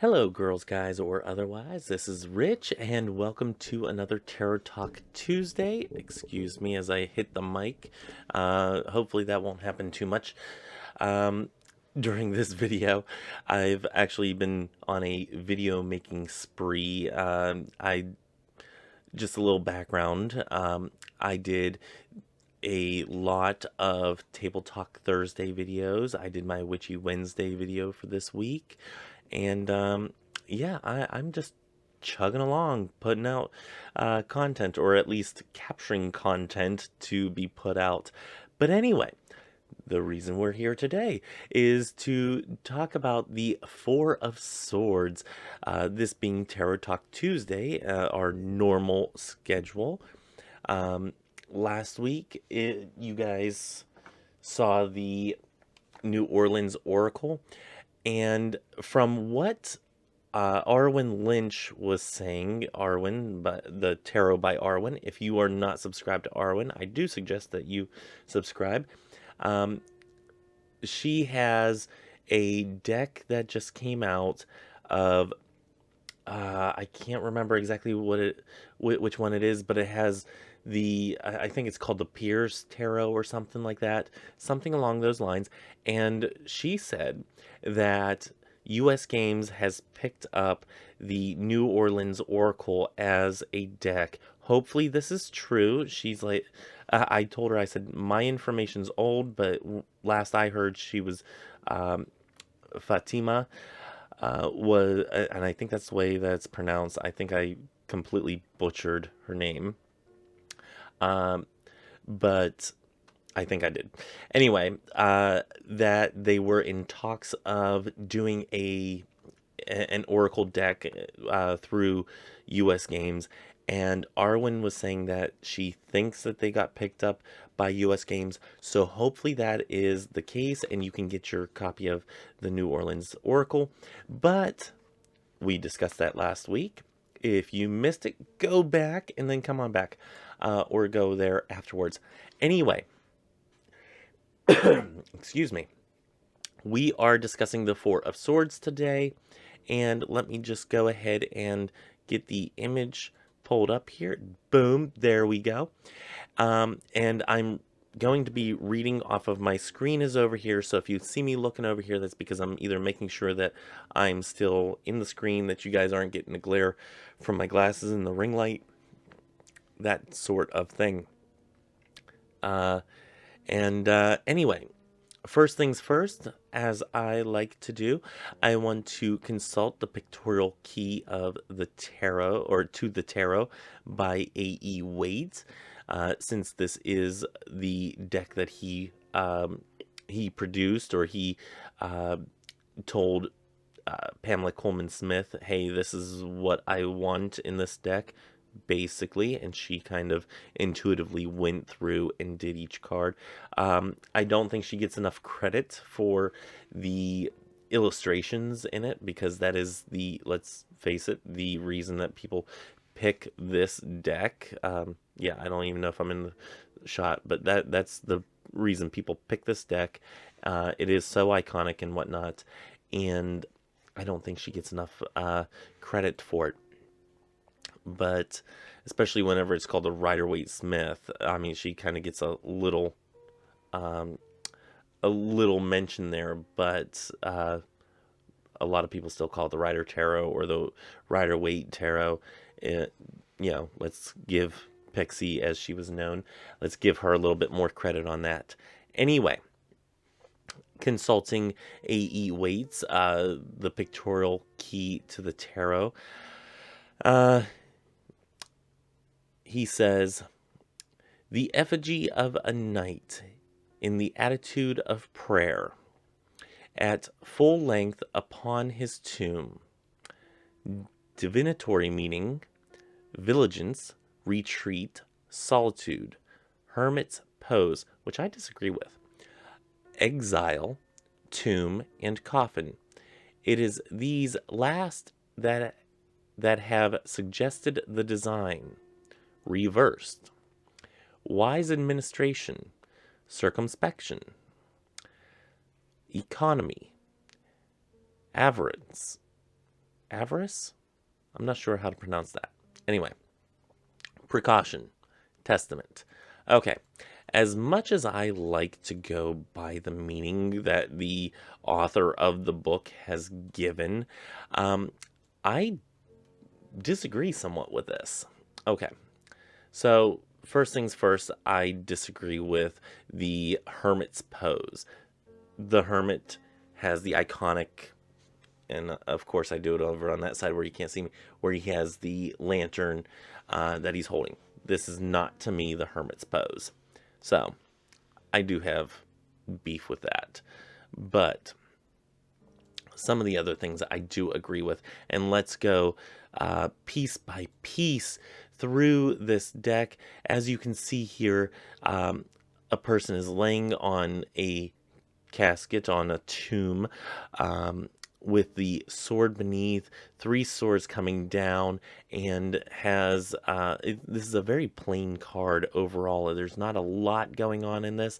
Hello, girls, guys, or otherwise. This is Rich, and welcome to another Tarot Talk Tuesday. Excuse me as I hit the mic. Hopefully, that won't happen too much um, during this video. I've actually been on a video making spree. Just a little background. I did a lot of Table Talk Thursday videos. I did my Witchy Wednesday video for this week. And yeah, I'm just chugging along, putting out content, or at least capturing content to be put out. But anyway, the reason we're here today is to talk about the Four of Swords, this being Tarot Talk Tuesday, our normal schedule. Last week, you guys saw the New Orleans Oracle, and from what Arwen Lynch was saying, Arwen, but the Tarot by Arwen. If you are not subscribed to Arwen, I do suggest that you subscribe. Um, she has a deck that just came out of I can't remember exactly which one it is, but it has I think it's called the Pierce Tarot or something like that, something along those lines. And she said that U.S. Games has picked up the New Orleans Oracle as a deck. Hopefully this is true. She's like, I told her, I said, my information's old, but last I heard she was Fatima was, and I think that's the way that's pronounced. I think I completely butchered her name, um, but I think I did. Anyway, that they were in talks of doing an Oracle deck through U.S. Games, and Arwen was saying that she thinks that they got picked up by U.S. Games, so hopefully that is the case, and you can get your copy of the New Orleans Oracle. But we discussed that last week. If you missed it, go back and then come on back, or go there afterwards. Anyway, excuse me. We are discussing the Four of Swords today, and let me just go ahead and get the image pulled up here. Boom, there we go. And I'm going to be reading off of my screen is over here, so if you see me looking over here, that's because I'm either making sure that I'm still in the screen, that you guys aren't getting the glare from my glasses and the ring light, that sort of thing. Anyway, first things first, as I like to do, I want to consult the pictorial key of the tarot, or to the tarot, by A.E. Waite, since this is the deck that he produced, or he told Pamela Coleman Smith, hey, this is what I want in this deck, basically, and she kind of intuitively went through and did each card. I don't think she gets enough credit for the illustrations in it, because that is let's face it, the reason that people pick this deck. Yeah, I don't even know if I'm in the shot, but that's the reason people pick this deck. It is so iconic and whatnot, and I don't think she gets enough credit for it. But especially whenever it's called a Rider-Waite Smith, I mean, she kind of gets um, a little mention there, but a lot of people still call it the Rider Tarot or the Rider-Waite Tarot. Let's give Pixie, as she was known, let's give her a little bit more credit on that. Anyway, consulting A.E. Waite's the pictorial key to the tarot. He says, the effigy of a knight in the attitude of prayer, at full length upon his tomb. Divinatory meaning, vigilance, retreat, solitude, hermit's pose, which I disagree with, exile, tomb, and coffin. It is these last that have suggested the design. Reversed. Wise administration, circumspection, economy, avarice, avarice? I'm not sure how to pronounce that. Anyway, precaution, testament. Okay, as much as I like to go by the meaning that the author of the book has given, I disagree somewhat with this. Okay, so first things first, I disagree with the hermit's pose. The hermit has the iconic, and of course I do it over on that side where you can't see me, where he has the lantern that he's holding. This is not, to me, the hermit's pose. So I do have beef with that. But some of the other things I do agree with. And let's go piece by piece through this deck. As you can see here, a person is laying on a casket, on a tomb, with the sword beneath, 3 swords coming down, and has this is a very plain card overall. There's not a lot going on in this.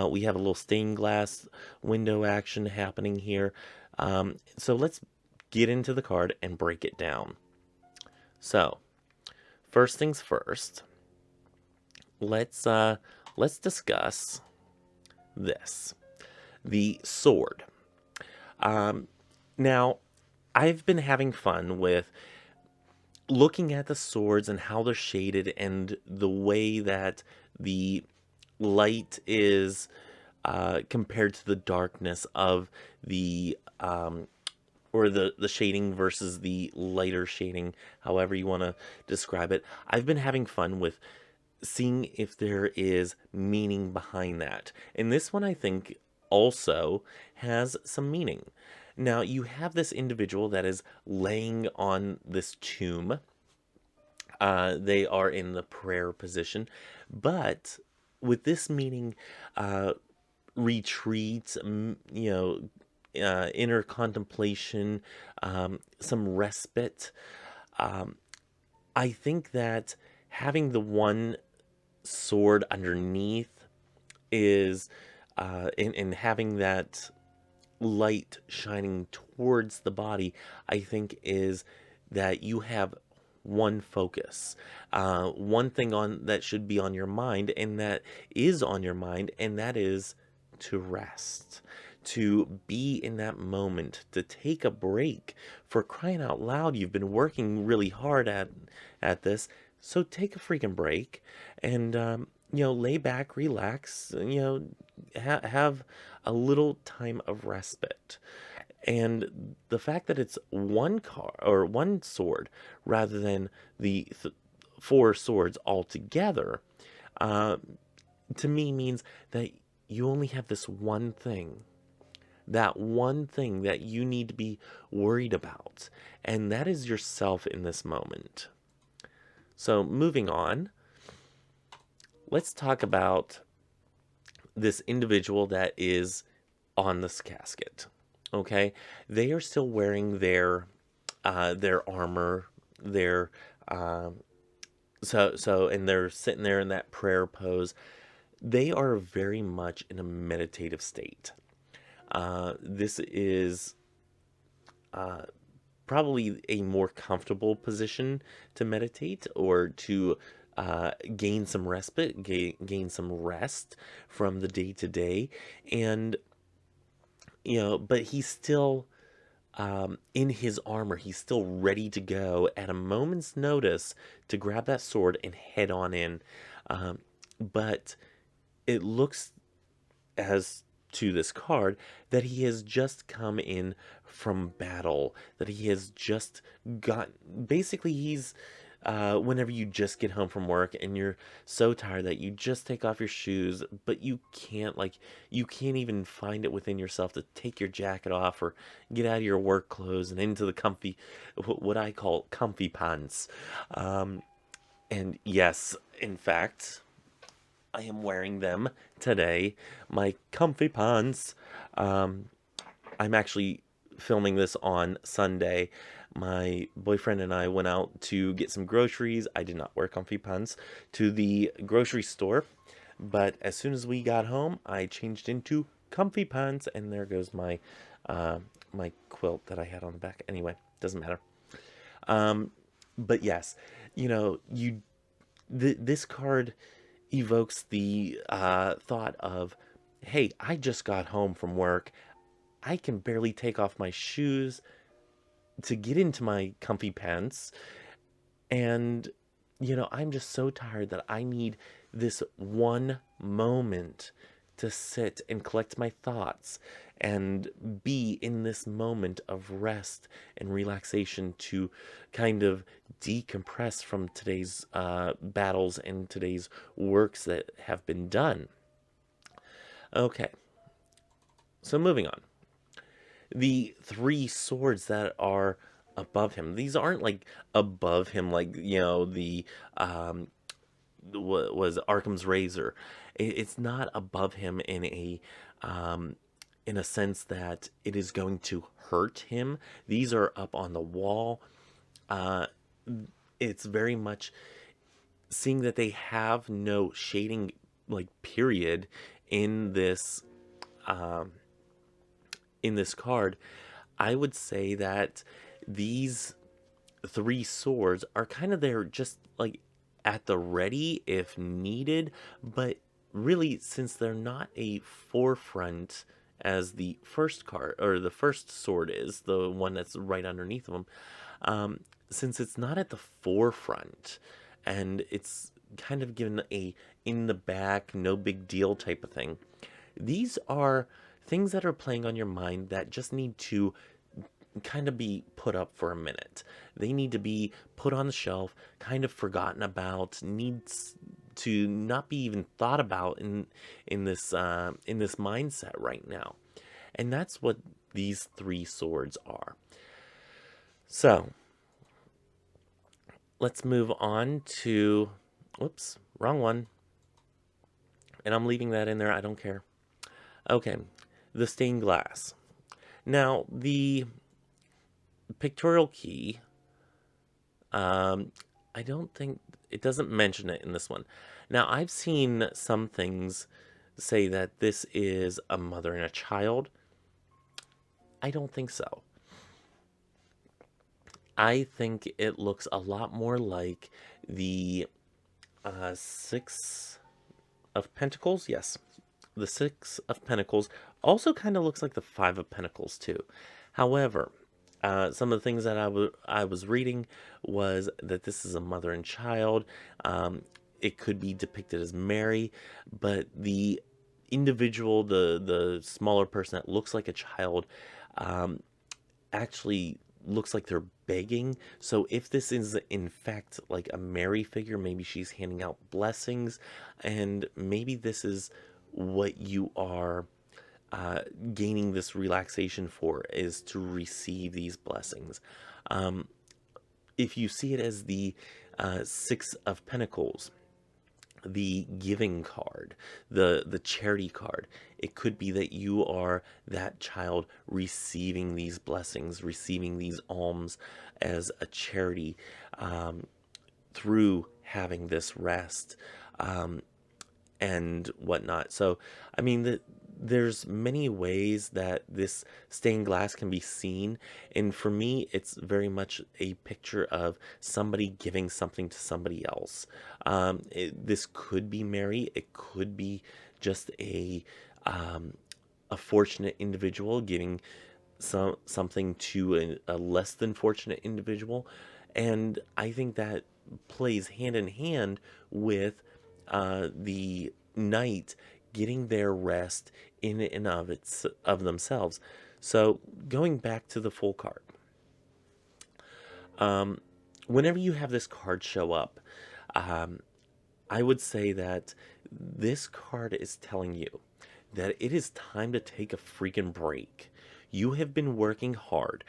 We have a little stained glass window action happening here. So let's get into the card and break it down. So first things first, let's discuss this, the sword. Now, I've been having fun with looking at the swords and how they're shaded and the way that the light is compared to the darkness of the or the shading versus the lighter shading, however you want to describe it. I've been having fun with seeing if there is meaning behind that. And this one, I think, also has some meaning. Now, you have this individual that is laying on this tomb. They are in the prayer position. But with this meaning, retreat, inner contemplation, some respite. I think that having the one sword underneath is, and having that light shining towards the body, I think is that you have one focus, one thing on that should be on your mind, and that is on your mind, and that is to rest, to be in that moment, to take a break. For crying out loud, you've been working really hard at this, so take a freaking break and lay back, relax, have a little time of respite. And the fact that it's one car or one sword rather than the 4 swords all together, to me means that you only have this one thing, that one thing that you need to be worried about, and that is yourself in this moment. So moving on, let's talk about this individual that is on this casket. Okay, they are still wearing their armor, their and they're sitting there in that prayer pose. They are very much in a meditative state. This is probably a more comfortable position to meditate or to gain some respite, gain some rest from the day to day. And, but he's still in his armor. He's still ready to go at a moment's notice to grab that sword and head on in. But it looks as to this card that he has just come in from battle, that he has just got, basically he's whenever you just get home from work and you're so tired that you just take off your shoes, but you can't even find it within yourself to take your jacket off or get out of your work clothes and into the comfy, what I call comfy pants. And yes, in fact, I am wearing them today, my comfy pants. I'm actually filming this on Sunday. My boyfriend and I went out to get some groceries. I did not wear comfy pants to the grocery store, but as soon as we got home, I changed into comfy pants, and there goes my my quilt that I had on the back. Anyway, doesn't matter. Um, but yes, you know, this card evokes the thought of, hey, I just got home from work. I can barely take off my shoes to get into my comfy pants. And, I'm just so tired that I need this one moment to sit and collect my thoughts and be in this moment of rest and relaxation to kind of decompress from today's battles and today's works that have been done. Okay, so moving on. The three swords that are above him, these aren't like above him, like, the what was Arkham's razor. It's not above him um, in a sense that it is going to hurt him. These are up on the wall. Uh, it's very much seeing that they have no shading, like, period in this um, in this card. I would say that these three swords are kind of there just like at the ready if needed, but really, since they're not a forefront as the first card or the first sword is, the one that's right underneath them, um, since it's not at the forefront and it's kind of given a in the back, no big deal type of thing, these are things that are playing on your mind that just need to kind of be put up for a minute. They need to be put on the shelf, kind of forgotten about, needs to not be even thought about in this mindset right now. And that's what these three swords are. So, let's move on to, whoops, wrong one. And I'm leaving that in there, I don't care. Okay, the stained glass. Now, the pictorial key, I don't think it doesn't mention it in this one. Now, I've seen some things say that this is a mother and a child. I don't think so. I think it looks a lot more like the Six of Pentacles. Yes, the Six of Pentacles also kind of looks like the Five of Pentacles too. However, some of the things that I was reading was that this is a mother and child. It could be depicted as Mary, but the individual, the smaller person that looks like a child, um, actually looks like they're begging. So if this is in fact like a Mary figure, maybe she's handing out blessings, and maybe this is what you are gaining this relaxation for, is to receive these blessings. Um, if you see it as the Six of Pentacles, the giving card, the charity card, it could be that you are that child receiving these blessings, receiving these alms as a charity, through having this rest. And whatnot. So, I mean, there's many ways that this stained glass can be seen, and for me, it's very much a picture of somebody giving something to somebody else. This could be Mary. It could be just a fortunate individual giving something to a less than fortunate individual, and I think that plays hand in hand with the knight getting their rest in and of themselves. So going back to the full card, um, whenever you have this card show up, um, I would say that this card is telling you that it is time to take a freaking break. You have been working hard.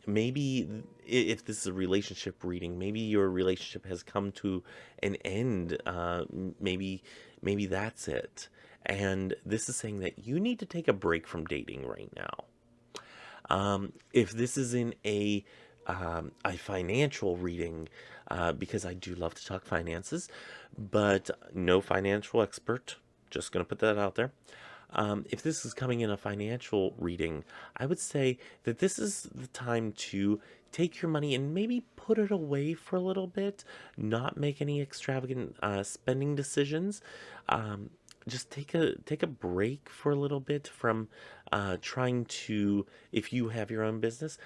Maybe if this is a relationship reading, maybe your relationship has come to an end. Maybe that's it. And this is saying that you need to take a break from dating right now. If this is in a financial reading, because I do love to talk finances, but no financial expert. Just going to put that out there. If this is coming in a financial reading, I would say that this is the time to take your money and maybe put it away for a little bit, not make any extravagant spending decisions. Um, just take a break for a little bit from trying to, if you have your own business,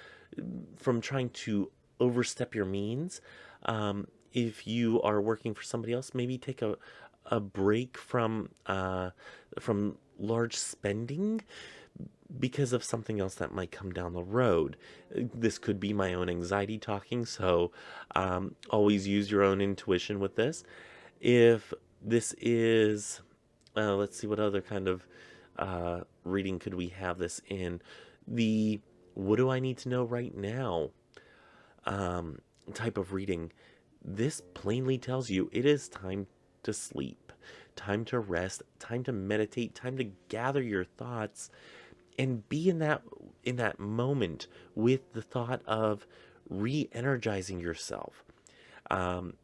from trying to overstep your means. If you are working for somebody else, maybe take a break from large spending because of something else that might come down the road. This could be my own anxiety talking, so always use your own intuition with this. If this is, let's see, what other kind of reading could we have this in? The what do I need to know right now type of reading. This plainly tells you it is time to sleep, time to rest, time to meditate, time to gather your thoughts and be in that moment with the thought of re-energizing yourself. Um,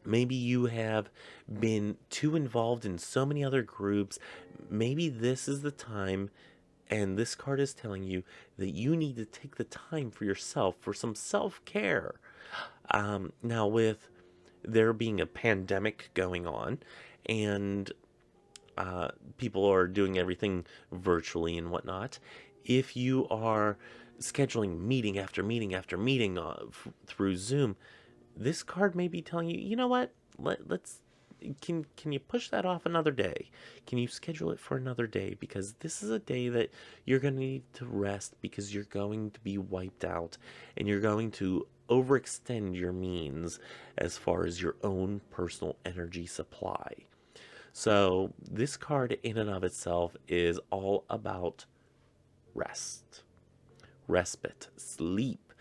Maybe you have been too involved in so many other groups. Maybe this is the time, and this card is telling you that you need to take the time for yourself, for some self-care. Now, with there being a pandemic going on, and people are doing everything virtually and whatnot, if you are scheduling meeting after meeting after meeting through Zoom, this card may be telling you, you know what? Let's can you push that off another day? Can you schedule it for another day? Because this is a day that you're going to need to rest because you're going to be wiped out and you're going to overextend your means as far as your own personal energy supply. So, this card in and of itself is all about rest, respite, sleep,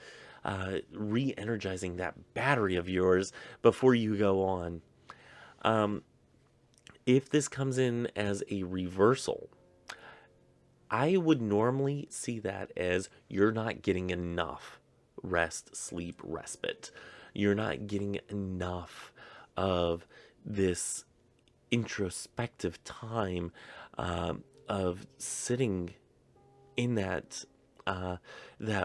re energizing that battery of yours before you go on. Um, if this comes in as a reversal, I would normally see that as you're not getting enough rest, sleep, respite. You're not getting enough of this introspective time of sitting in that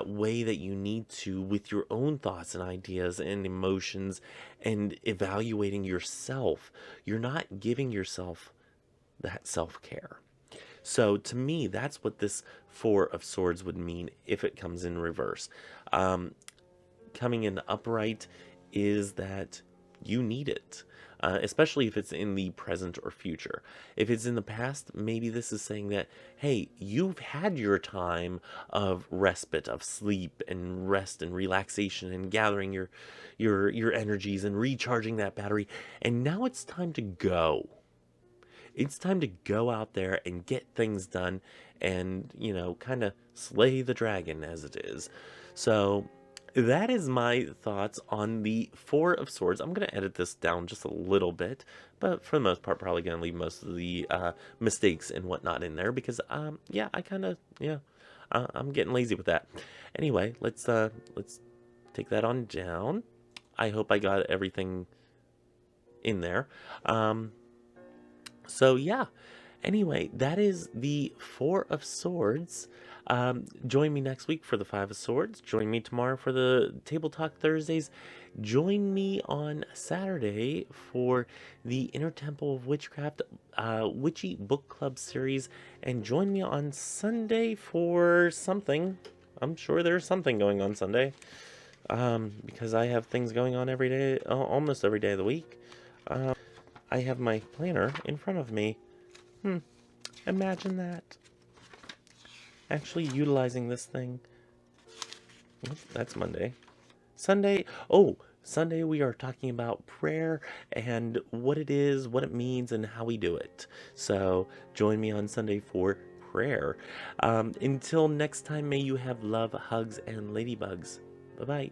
way that you need to with your own thoughts and ideas and emotions and evaluating yourself. You're not giving yourself that self-care. So to me, that's what this Four of Swords would mean if it comes in reverse. Um, Coming in upright is that you need it, especially if it's in the present or future. If it's in the past, maybe this is saying that, hey, you've had your time of respite, of sleep and rest and relaxation and gathering your energies and recharging that battery, and now it's time to go. It's time to go out there and get things done and, kind of slay the dragon as it is. So that is my thoughts on the Four of Swords. I'm going to edit this down just a little bit, but for the most part, probably going to leave most of the mistakes and whatnot in there because, yeah, I'm getting lazy with that. Anyway, let's take that on down. I hope I got everything in there. So yeah, anyway, that is the Four of Swords. Join me next week for the Five of Swords. Join me tomorrow for the Table Talk Thursdays. Join me on Saturday for the Inner Temple of Witchcraft Witchy Book Club series. And join me on Sunday for something. I'm sure there's something going on Sunday. Because I have things going on every day, almost every day of the week. I have my planner in front of me. Imagine that. Actually utilizing this thing. That's Monday. Sunday. Oh, Sunday we are talking about prayer and what it is, what it means, and how we do it. So join me on Sunday for prayer. Until next time, may you have love, hugs, and ladybugs. Bye-bye.